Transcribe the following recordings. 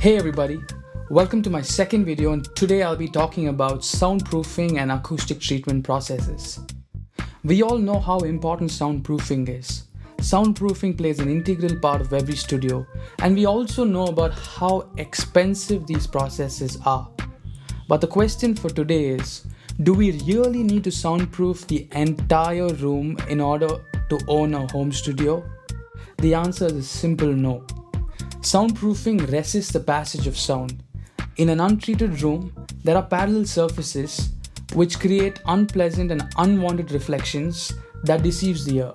Hey everybody, welcome to my second video, and today I'll be talking about soundproofing and acoustic treatment processes. We all know how important soundproofing is. Soundproofing plays an integral part of every studio, and we also know about how expensive these processes are. But the question for today is, do we really need to soundproof the entire room in order to own a home studio? The answer is a simple no. Soundproofing resists the passage of sound. In an untreated room, there are parallel surfaces which create unpleasant and unwanted reflections that deceives the ear.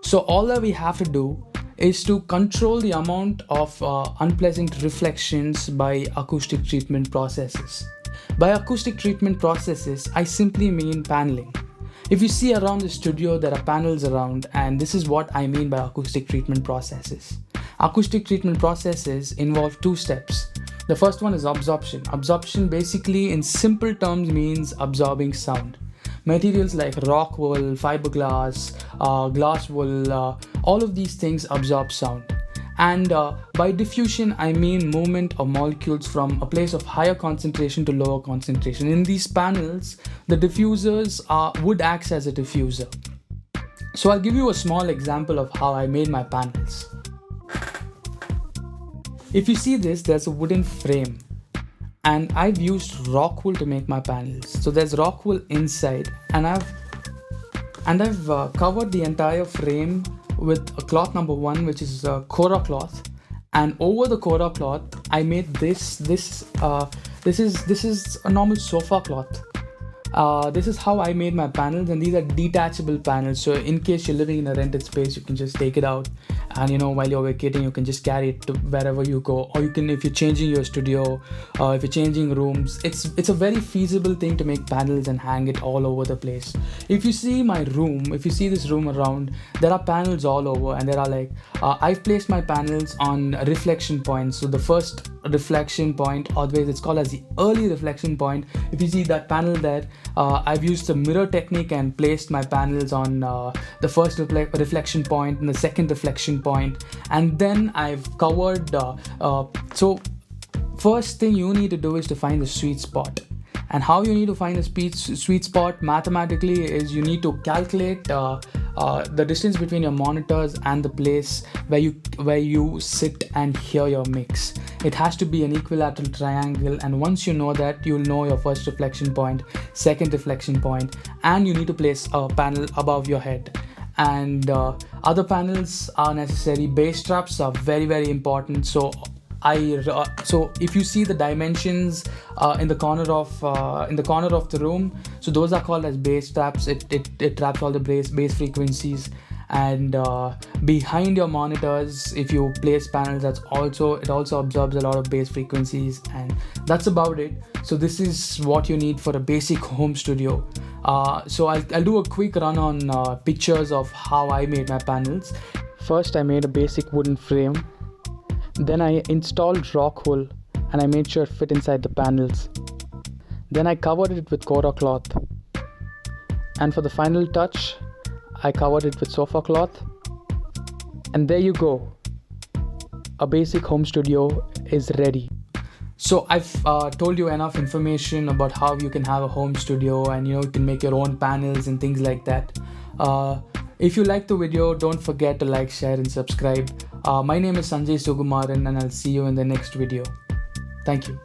So all that we have to do is to control the amount of unpleasant reflections by acoustic treatment processes. By acoustic treatment processes, I simply mean paneling. If you see around the studio, there are panels around, and this is what I mean by acoustic treatment processes. Acoustic treatment processes involve two steps. The first one is absorption. Absorption basically in simple terms means absorbing sound. Materials like rock wool, fiberglass, glass wool, all of these things absorb sound. And by diffusion, I mean movement of molecules from a place of higher concentration to lower concentration. In these panels, the diffusers would act as a diffuser. So I'll give you a small example of how I made my panels. If you see this, there's a wooden frame, and I've used rock wool to make my panels. So there's rock wool inside, and I've covered the entire frame with a cloth number 1, which is a Cora cloth, and over the Cora cloth I made this is a normal sofa cloth. This is how I made my panels, and these are detachable panels, so in case you're living in a rented space, you can just take it out, and while you're vacating, you can just carry it to wherever you go. Or you can, if you're changing your studio, if you're changing rooms, it's a very feasible thing to make panels and hang it all over the place. If you see my room, if you see this room around, there are panels all over, and there are I've placed my panels on reflection points. So the first reflection point, always it's called as the early reflection point. If you see that panel there, I've used the mirror technique and placed my panels on the first reflection point and the second reflection point, and then I've covered so first thing you need to do is to find the sweet spot. And how you need to find a sweet spot mathematically is you need to calculate the distance between your monitors and the place where you sit and hear your mix. It has to be an equilateral triangle, and once you know that, you'll know your first reflection point, second reflection point, and you need to place a panel above your head. And other panels are necessary. Bass traps are very, very important. So if you see the dimensions in the corner of the room, so those are called as bass traps. It traps all the bass frequencies. And behind your monitors, if you place panels, it also absorbs a lot of bass frequencies, and that's about it. So this is what you need for a basic home studio. So I'll do a quick run on pictures of how I made my panels. First, I made a basic wooden frame. Then I installed rock wool, and I made sure it fit inside the panels. Then I covered it with Cora cloth, and for the final touch, I covered it with sofa cloth. And there you go. A basic home studio is ready. So I've told you enough information about how you can have a home studio, and you can make your own panels and things like that. If you like the video, don't forget to like, share and subscribe. My name is Sanjay Sugumaran, and I'll see you in the next video. Thank you.